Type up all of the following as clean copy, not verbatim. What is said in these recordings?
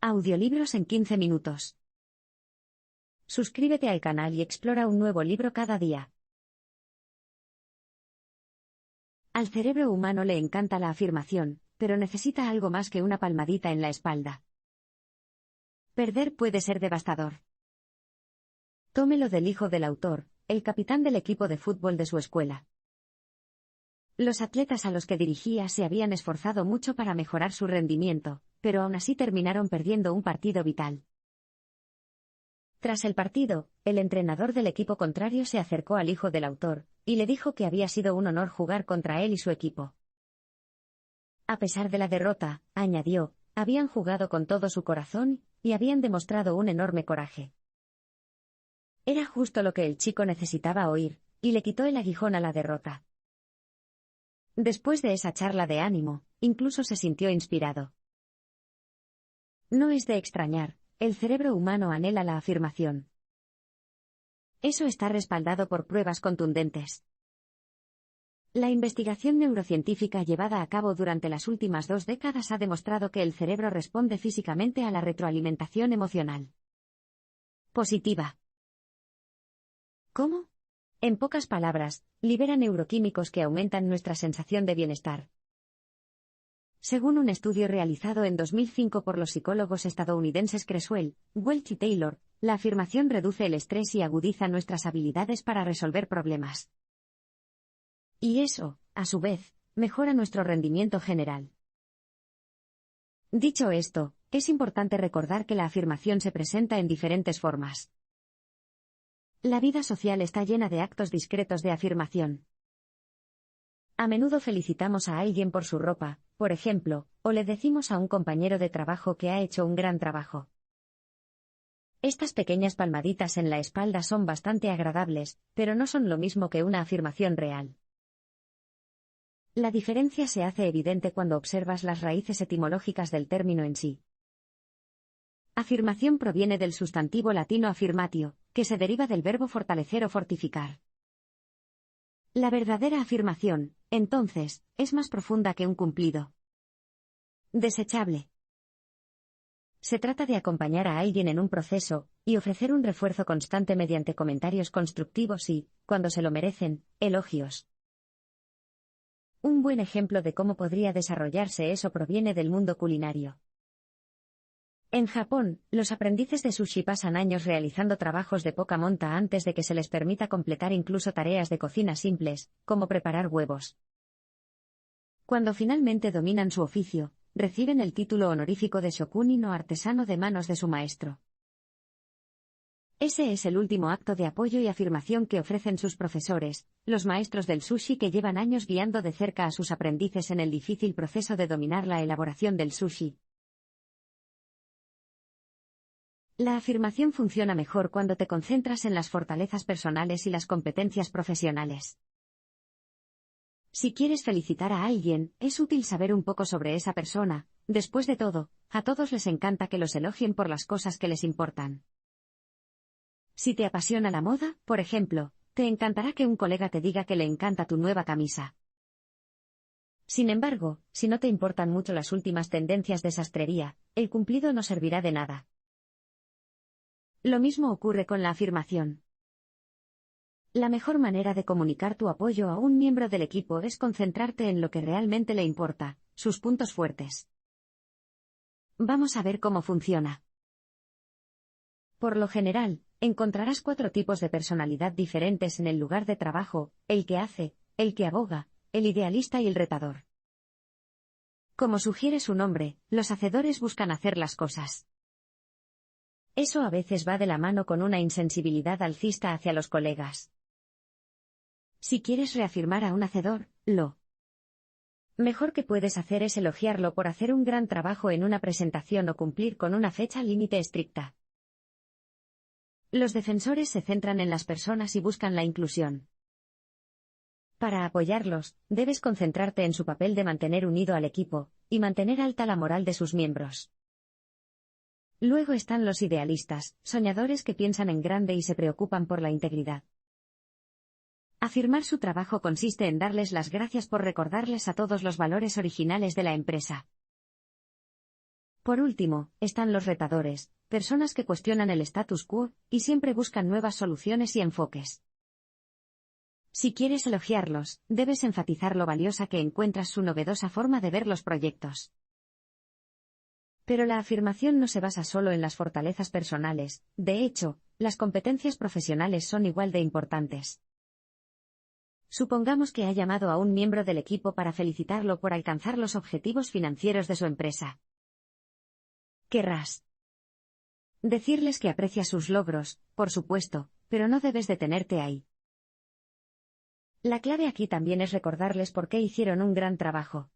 Audiolibros en 15 minutos. Suscríbete al canal y explora un nuevo libro cada día. Al cerebro humano le encanta la afirmación, pero necesita algo más que una palmadita en la espalda. Perder puede ser devastador. Tómelo del hijo del autor, el capitán del equipo de fútbol de su escuela. Los atletas a los que dirigía se habían esforzado mucho para mejorar su rendimiento, pero aún así terminaron perdiendo un partido vital. Tras el partido, el entrenador del equipo contrario se acercó al hijo del autor, y le dijo que había sido un honor jugar contra él y su equipo. A pesar de la derrota, añadió, habían jugado con todo su corazón, y habían demostrado un enorme coraje. Era justo lo que el chico necesitaba oír, y le quitó el aguijón a la derrota. Después de esa charla de ánimo, incluso se sintió inspirado. No es de extrañar, el cerebro humano anhela la afirmación. Eso está respaldado por pruebas contundentes. La investigación neurocientífica llevada a cabo durante las últimas 2 décadas ha demostrado que el cerebro responde físicamente a la retroalimentación emocional positiva. ¿Cómo? En pocas palabras, libera neuroquímicos que aumentan nuestra sensación de bienestar. Según un estudio realizado en 2005 por los psicólogos estadounidenses Creswell, Welch y Taylor, la afirmación reduce el estrés y agudiza nuestras habilidades para resolver problemas. Y eso, a su vez, mejora nuestro rendimiento general. Dicho esto, es importante recordar que la afirmación se presenta en diferentes formas. La vida social está llena de actos discretos de afirmación. A menudo felicitamos a alguien por su ropa, por ejemplo, o le decimos a un compañero de trabajo que ha hecho un gran trabajo. Estas pequeñas palmaditas en la espalda son bastante agradables, pero no son lo mismo que una afirmación real. La diferencia se hace evidente cuando observas las raíces etimológicas del término en sí. Afirmación proviene del sustantivo latino affirmatio, que se deriva del verbo fortalecer o fortificar. La verdadera afirmación, entonces, es más profunda que un cumplido desechable. Se trata de acompañar a alguien en un proceso, y ofrecer un refuerzo constante mediante comentarios constructivos y, cuando se lo merecen, elogios. Un buen ejemplo de cómo podría desarrollarse eso proviene del mundo culinario. En Japón, los aprendices de sushi pasan años realizando trabajos de poca monta antes de que se les permita completar incluso tareas de cocina simples, como preparar huevos. Cuando finalmente dominan su oficio, reciben el título honorífico de shokunin o artesano de manos de su maestro. Ese es el último acto de apoyo y afirmación que ofrecen sus profesores, los maestros del sushi que llevan años guiando de cerca a sus aprendices en el difícil proceso de dominar la elaboración del sushi. La afirmación funciona mejor cuando te concentras en las fortalezas personales y las competencias profesionales. Si quieres felicitar a alguien, es útil saber un poco sobre esa persona. Después de todo, a todos les encanta que los elogien por las cosas que les importan. Si te apasiona la moda, por ejemplo, te encantará que un colega te diga que le encanta tu nueva camisa. Sin embargo, si no te importan mucho las últimas tendencias de sastrería, el cumplido no servirá de nada. Lo mismo ocurre con la afirmación. La mejor manera de comunicar tu apoyo a un miembro del equipo es concentrarte en lo que realmente le importa, sus puntos fuertes. Vamos a ver cómo funciona. Por lo general, encontrarás 4 tipos de personalidad diferentes en el lugar de trabajo: el que hace, el que aboga, el idealista y el retador. Como sugiere su nombre, los hacedores buscan hacer las cosas. Eso a veces va de la mano con una insensibilidad alcista hacia los colegas. Si quieres reafirmar a un hacedor, lo mejor que puedes hacer es elogiarlo por hacer un gran trabajo en una presentación o cumplir con una fecha límite estricta. Los defensores se centran en las personas y buscan la inclusión. Para apoyarlos, debes concentrarte en su papel de mantener unido al equipo, y mantener alta la moral de sus miembros. Luego están los idealistas, soñadores que piensan en grande y se preocupan por la integridad. Afirmar su trabajo consiste en darles las gracias por recordarles a todos los valores originales de la empresa. Por último, están los retadores, personas que cuestionan el status quo y siempre buscan nuevas soluciones y enfoques. Si quieres elogiarlos, debes enfatizar lo valiosa que encuentras su novedosa forma de ver los proyectos. Pero la afirmación no se basa solo en las fortalezas personales, de hecho, las competencias profesionales son igual de importantes. Supongamos que ha llamado a un miembro del equipo para felicitarlo por alcanzar los objetivos financieros de su empresa. Querrás decirles que aprecias sus logros, por supuesto, pero no debes detenerte ahí. La clave aquí también es recordarles por qué hicieron un gran trabajo.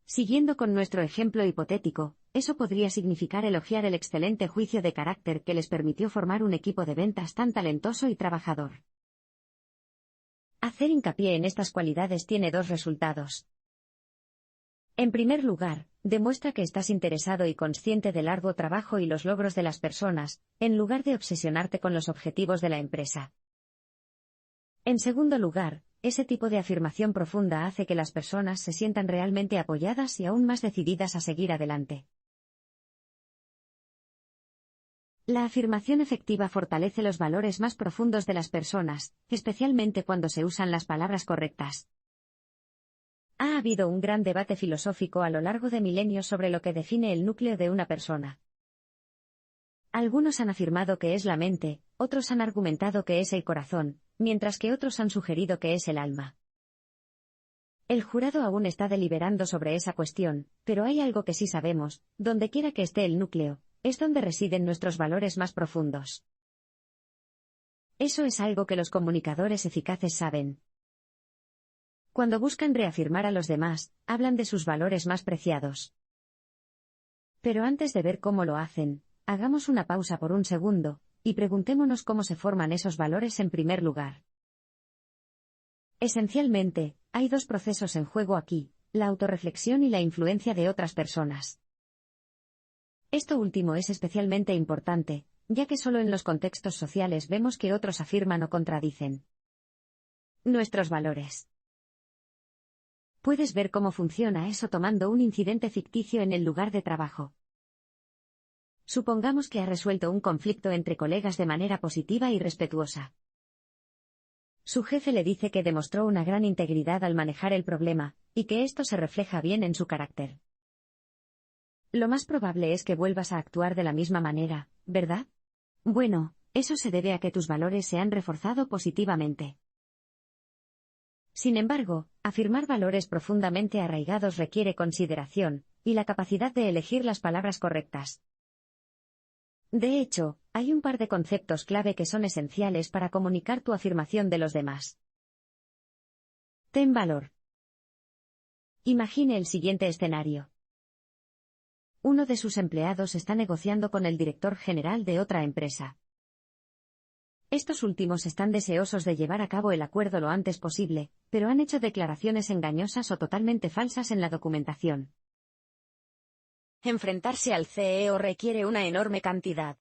Siguiendo con nuestro ejemplo hipotético, eso podría significar elogiar el excelente juicio de carácter que les permitió formar un equipo de ventas tan talentoso y trabajador. Hacer hincapié en estas cualidades tiene dos resultados. En primer lugar, demuestra que estás interesado y consciente del arduo trabajo y los logros de las personas, en lugar de obsesionarte con los objetivos de la empresa. En segundo lugar, ese tipo de afirmación profunda hace que las personas se sientan realmente apoyadas y aún más decididas a seguir adelante. La afirmación efectiva fortalece los valores más profundos de las personas, especialmente cuando se usan las palabras correctas. Ha habido un gran debate filosófico a lo largo de milenios sobre lo que define el núcleo de una persona. Algunos han afirmado que es la mente, otros han argumentado que es el corazón, mientras que otros han sugerido que es el alma. El jurado aún está deliberando sobre esa cuestión, pero hay algo que sí sabemos: donde quiera que esté el núcleo, es donde residen nuestros valores más profundos. Eso es algo que los comunicadores eficaces saben. Cuando buscan reafirmar a los demás, hablan de sus valores más preciados. Pero antes de ver cómo lo hacen, hagamos una pausa por un segundo, y preguntémonos cómo se forman esos valores en primer lugar. Esencialmente, hay dos procesos en juego aquí: la autorreflexión y la influencia de otras personas. Esto último es especialmente importante, ya que solo en los contextos sociales vemos que otros afirman o contradicen nuestros valores. Puedes ver cómo funciona eso tomando un incidente ficticio en el lugar de trabajo. Supongamos que ha resuelto un conflicto entre colegas de manera positiva y respetuosa. Su jefe le dice que demostró una gran integridad al manejar el problema, y que esto se refleja bien en su carácter. Lo más probable es que vuelvas a actuar de la misma manera, ¿verdad? Bueno, eso se debe a que tus valores se han reforzado positivamente. Sin embargo, afirmar valores profundamente arraigados requiere consideración, y la capacidad de elegir las palabras correctas. De hecho, hay un par de conceptos clave que son esenciales para comunicar tu afirmación de los demás. Ten valor. Imagine el siguiente escenario. Uno de sus empleados está negociando con el director general de otra empresa. Estos últimos están deseosos de llevar a cabo el acuerdo lo antes posible, pero han hecho declaraciones engañosas o totalmente falsas en la documentación. Enfrentarse al CEO requiere una enorme cantidad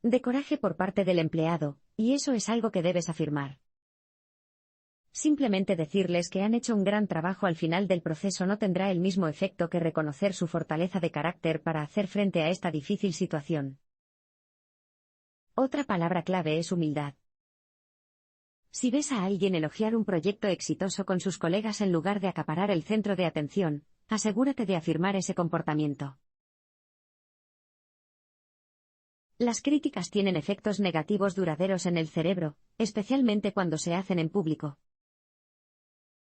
de coraje por parte del empleado, y eso es algo que debes afirmar. Simplemente decirles que han hecho un gran trabajo al final del proceso no tendrá el mismo efecto que reconocer su fortaleza de carácter para hacer frente a esta difícil situación. Otra palabra clave es humildad. Si ves a alguien elogiar un proyecto exitoso con sus colegas en lugar de acaparar el centro de atención, asegúrate de afirmar ese comportamiento. Las críticas tienen efectos negativos duraderos en el cerebro, especialmente cuando se hacen en público.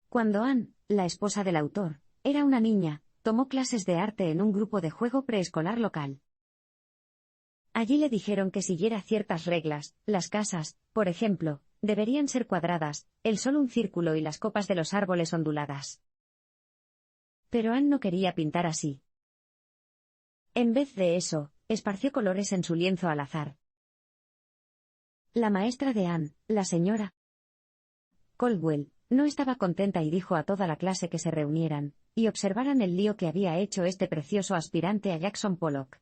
Cuando Anne, la esposa del autor, era una niña, tomó clases de arte en un grupo de juego preescolar local. Allí le dijeron que siguiera ciertas reglas: las casas, por ejemplo, deberían ser cuadradas, el sol un círculo y las copas de los árboles onduladas. Pero Anne no quería pintar así. En vez de eso, esparció colores en su lienzo al azar. La maestra de Anne, la señora Caldwell, no estaba contenta y dijo a toda la clase que se reunieran y observaran el lío que había hecho este precioso aspirante a Jackson Pollock.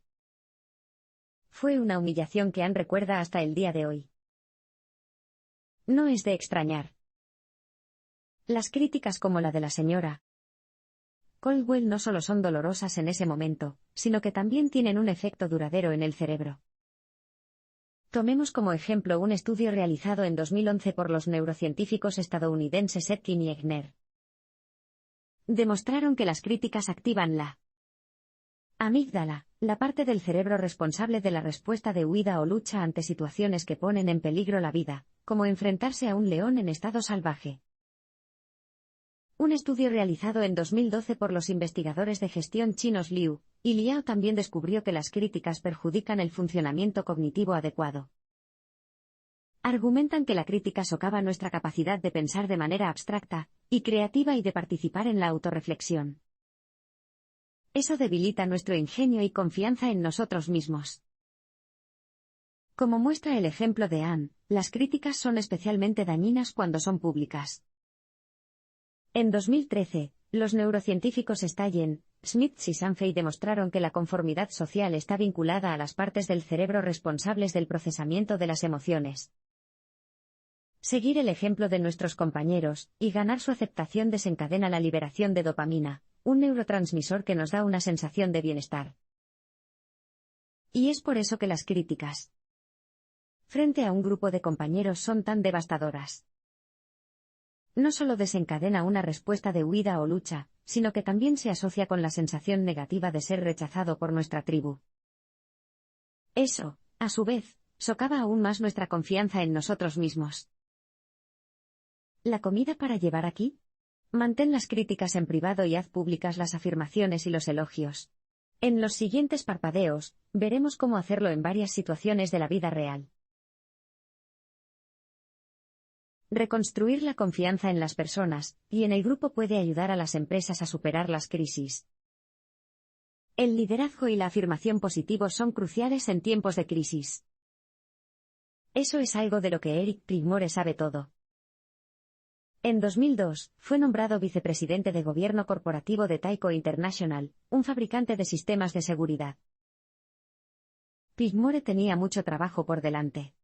Fue una humillación que Anne recuerda hasta el día de hoy. No es de extrañar. Las críticas como la de la señora Caldwell no solo son dolorosas en ese momento, sino que también tienen un efecto duradero en el cerebro. Tomemos como ejemplo un estudio realizado en 2011 por los neurocientíficos estadounidenses Etkin y Egner. Demostraron que las críticas activan la amígdala, la parte del cerebro responsable de la respuesta de huida o lucha ante situaciones que ponen en peligro la vida, como enfrentarse a un león en estado salvaje. Un estudio realizado en 2012 por los investigadores de gestión chinos Liu y Liao también descubrió que las críticas perjudican el funcionamiento cognitivo adecuado. Argumentan que la crítica socava nuestra capacidad de pensar de manera abstracta y creativa y de participar en la autorreflexión. Eso debilita nuestro ingenio y confianza en nosotros mismos. Como muestra el ejemplo de Anne, las críticas son especialmente dañinas cuando son públicas. En 2013, los neurocientíficos Stallen, Smith y Sanfei demostraron que la conformidad social está vinculada a las partes del cerebro responsables del procesamiento de las emociones. Seguir el ejemplo de nuestros compañeros y ganar su aceptación desencadena la liberación de dopamina, un neurotransmisor que nos da una sensación de bienestar. Y es por eso que las críticas frente a un grupo de compañeros son tan devastadoras. No solo desencadena una respuesta de huida o lucha, sino que también se asocia con la sensación negativa de ser rechazado por nuestra tribu. Eso, a su vez, socava aún más nuestra confianza en nosotros mismos. ¿La comida para llevar aquí? Mantén las críticas en privado y haz públicas las afirmaciones y los elogios. En los siguientes parpadeos, veremos cómo hacerlo en varias situaciones de la vida real. Reconstruir la confianza en las personas y en el grupo puede ayudar a las empresas a superar las crisis. El liderazgo y la afirmación positivos son cruciales en tiempos de crisis. Eso es algo de lo que Eric Pigmore sabe todo. En 2002, fue nombrado vicepresidente de gobierno corporativo de Tyco International, un fabricante de sistemas de seguridad. Pigmore tenía mucho trabajo por delante.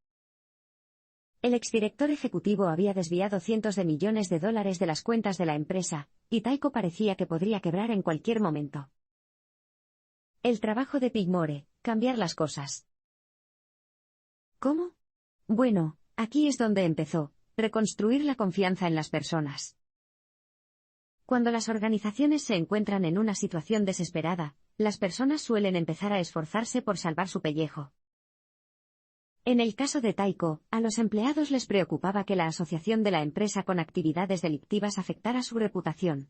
El exdirector ejecutivo había desviado cientos de millones de dólares de las cuentas de la empresa, y Tyco parecía que podría quebrar en cualquier momento. El trabajo de Pigmore, cambiar las cosas. ¿Cómo? Bueno, aquí es donde empezó. Reconstruir la confianza en las personas. Cuando las organizaciones se encuentran en una situación desesperada, las personas suelen empezar a esforzarse por salvar su pellejo. En el caso de Tyco, a los empleados les preocupaba que la asociación de la empresa con actividades delictivas afectara su reputación.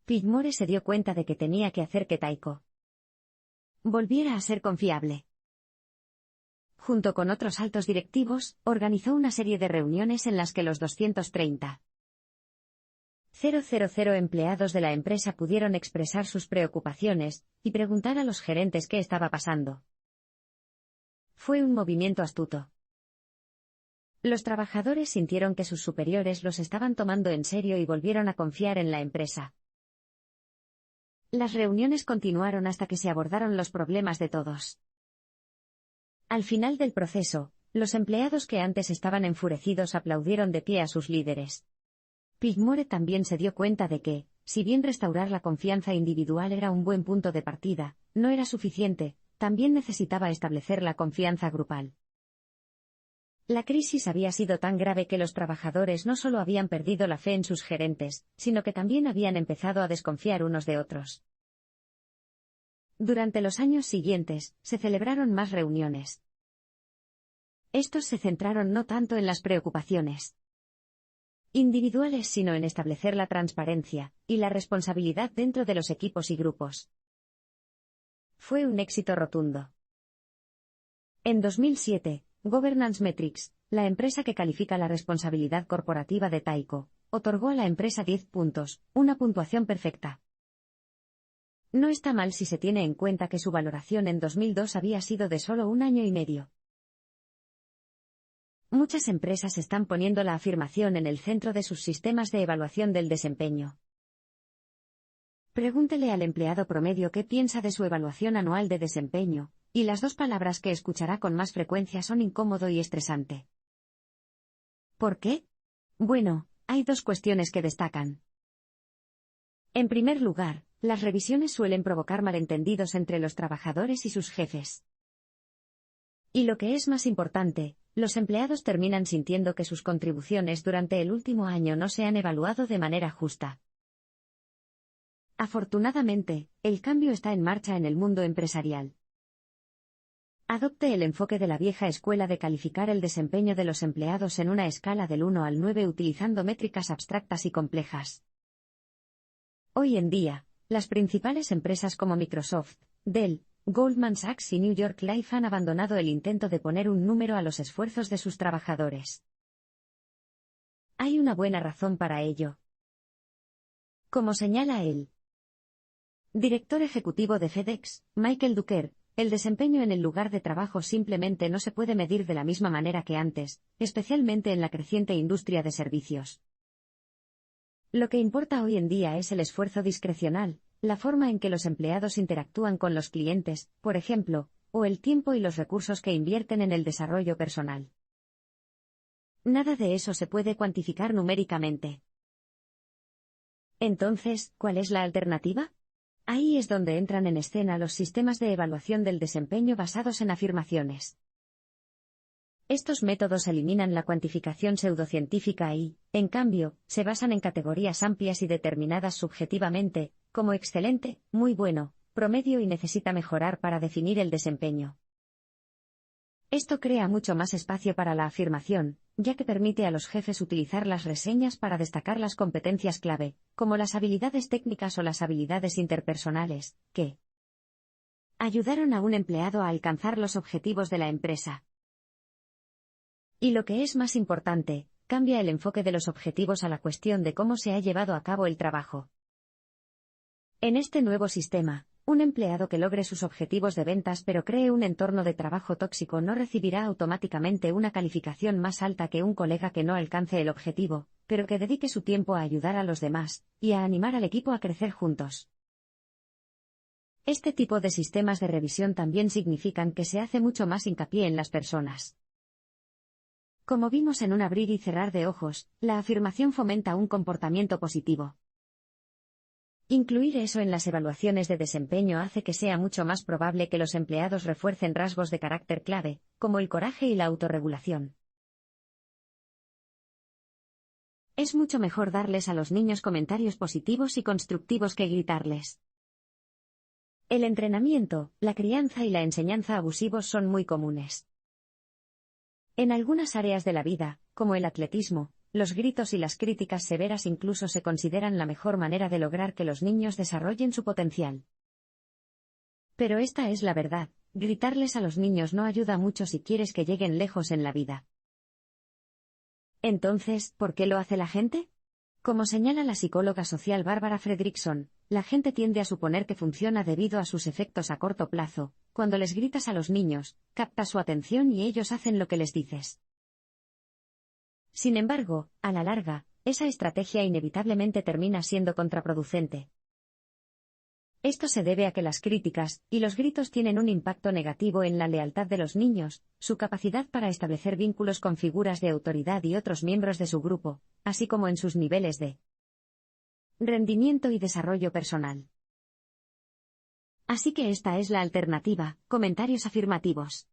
Pigmore se dio cuenta de que tenía que hacer que Tyco volviera a ser confiable. Junto con otros altos directivos, organizó una serie de reuniones en las que los 230,000 empleados de la empresa pudieron expresar sus preocupaciones y preguntar a los gerentes qué estaba pasando. Fue un movimiento astuto. Los trabajadores sintieron que sus superiores los estaban tomando en serio y volvieron a confiar en la empresa. Las reuniones continuaron hasta que se abordaron los problemas de todos. Al final del proceso, los empleados que antes estaban enfurecidos aplaudieron de pie a sus líderes. Pigmore también se dio cuenta de que, si bien restaurar la confianza individual era un buen punto de partida, no era suficiente, también necesitaba establecer la confianza grupal. La crisis había sido tan grave que los trabajadores no solo habían perdido la fe en sus gerentes, sino que también habían empezado a desconfiar unos de otros. Durante los años siguientes, se celebraron más reuniones. Estos se centraron no tanto en las preocupaciones individuales sino en establecer la transparencia y la responsabilidad dentro de los equipos y grupos. Fue un éxito rotundo. En 2007, Governance Metrics, la empresa que califica la responsabilidad corporativa de Tyco, otorgó a la empresa 10 puntos, una puntuación perfecta. No está mal si se tiene en cuenta que su valoración en 2002 había sido de solo 1 año y medio. Muchas empresas están poniendo la afirmación en el centro de sus sistemas de evaluación del desempeño. Pregúntele al empleado promedio qué piensa de su evaluación anual de desempeño, y las 2 palabras que escuchará con más frecuencia son incómodo y estresante. ¿Por qué? Bueno, hay 2 cuestiones que destacan. En primer lugar, las revisiones suelen provocar malentendidos entre los trabajadores y sus jefes. Y lo que es más importante, los empleados terminan sintiendo que sus contribuciones durante el último año no se han evaluado de manera justa. Afortunadamente, el cambio está en marcha en el mundo empresarial. Adopte el enfoque de la vieja escuela de calificar el desempeño de los empleados en una escala del 1 al 9 utilizando métricas abstractas y complejas. Hoy en día, las principales empresas como Microsoft, Dell, Goldman Sachs y New York Life han abandonado el intento de poner un número a los esfuerzos de sus trabajadores. Hay una buena razón para ello. Como señala el director ejecutivo de FedEx, Michael Ducker, el desempeño en el lugar de trabajo simplemente no se puede medir de la misma manera que antes, especialmente en la creciente industria de servicios. Lo que importa hoy en día es el esfuerzo discrecional, la forma en que los empleados interactúan con los clientes, por ejemplo, o el tiempo y los recursos que invierten en el desarrollo personal. Nada de eso se puede cuantificar numéricamente. Entonces, ¿cuál es la alternativa? Ahí es donde entran en escena los sistemas de evaluación del desempeño basados en afirmaciones. Estos métodos eliminan la cuantificación pseudocientífica y, en cambio, se basan en categorías amplias y determinadas subjetivamente, como excelente, muy bueno, promedio y necesita mejorar para definir el desempeño. Esto crea mucho más espacio para la afirmación, ya que permite a los jefes utilizar las reseñas para destacar las competencias clave, como las habilidades técnicas o las habilidades interpersonales, que ayudaron a un empleado a alcanzar los objetivos de la empresa. Y lo que es más importante, cambia el enfoque de los objetivos a la cuestión de cómo se ha llevado a cabo el trabajo. En este nuevo sistema, un empleado que logre sus objetivos de ventas pero cree un entorno de trabajo tóxico no recibirá automáticamente una calificación más alta que un colega que no alcance el objetivo, pero que dedique su tiempo a ayudar a los demás, y a animar al equipo a crecer juntos. Este tipo de sistemas de revisión también significan que se hace mucho más hincapié en las personas. Como vimos en un abrir y cerrar de ojos, la afirmación fomenta un comportamiento positivo. Incluir eso en las evaluaciones de desempeño hace que sea mucho más probable que los empleados refuercen rasgos de carácter clave, como el coraje y la autorregulación. Es mucho mejor darles a los niños comentarios positivos y constructivos que gritarles. El entrenamiento, la crianza y la enseñanza abusivos son muy comunes. En algunas áreas de la vida, como el atletismo, los gritos y las críticas severas incluso se consideran la mejor manera de lograr que los niños desarrollen su potencial. Pero esta es la verdad, gritarles a los niños no ayuda mucho si quieres que lleguen lejos en la vida. Entonces, ¿por qué lo hace la gente? Como señala la psicóloga social Barbara Fredrickson, la gente tiende a suponer que funciona debido a sus efectos a corto plazo. Cuando les gritas a los niños, captas su atención y ellos hacen lo que les dices. Sin embargo, a la larga, esa estrategia inevitablemente termina siendo contraproducente. Esto se debe a que las críticas y los gritos tienen un impacto negativo en la lealtad de los niños, su capacidad para establecer vínculos con figuras de autoridad y otros miembros de su grupo, así como en sus niveles de rendimiento y desarrollo personal. Así que esta es la alternativa, comentarios afirmativos.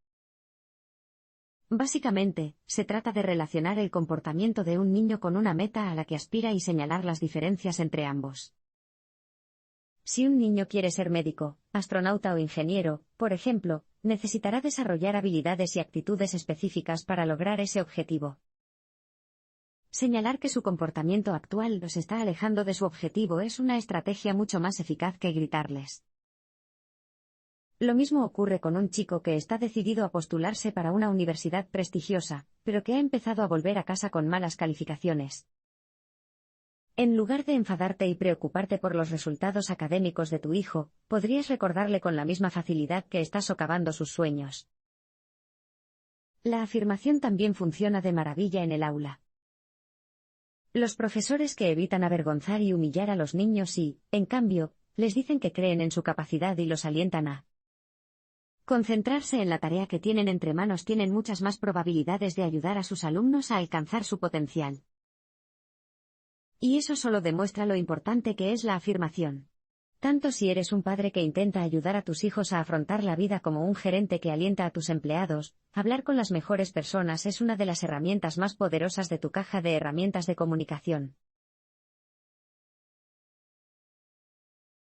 Básicamente, se trata de relacionar el comportamiento de un niño con una meta a la que aspira y señalar las diferencias entre ambos. Si un niño quiere ser médico, astronauta o ingeniero, por ejemplo, necesitará desarrollar habilidades y actitudes específicas para lograr ese objetivo. Señalar que su comportamiento actual los está alejando de su objetivo es una estrategia mucho más eficaz que gritarles. Lo mismo ocurre con un chico que está decidido a postularse para una universidad prestigiosa, pero que ha empezado a volver a casa con malas calificaciones. En lugar de enfadarte y preocuparte por los resultados académicos de tu hijo, podrías recordarle con la misma facilidad que estás socavando sus sueños. La afirmación también funciona de maravilla en el aula. Los profesores que evitan avergonzar y humillar a los niños y, en cambio, les dicen que creen en su capacidad y los alientan a concentrarse en la tarea que tienen entre manos tienen muchas más probabilidades de ayudar a sus alumnos a alcanzar su potencial. Y eso solo demuestra lo importante que es la afirmación. Tanto si eres un padre que intenta ayudar a tus hijos a afrontar la vida como un gerente que alienta a tus empleados, hablar con las mejores personas es una de las herramientas más poderosas de tu caja de herramientas de comunicación.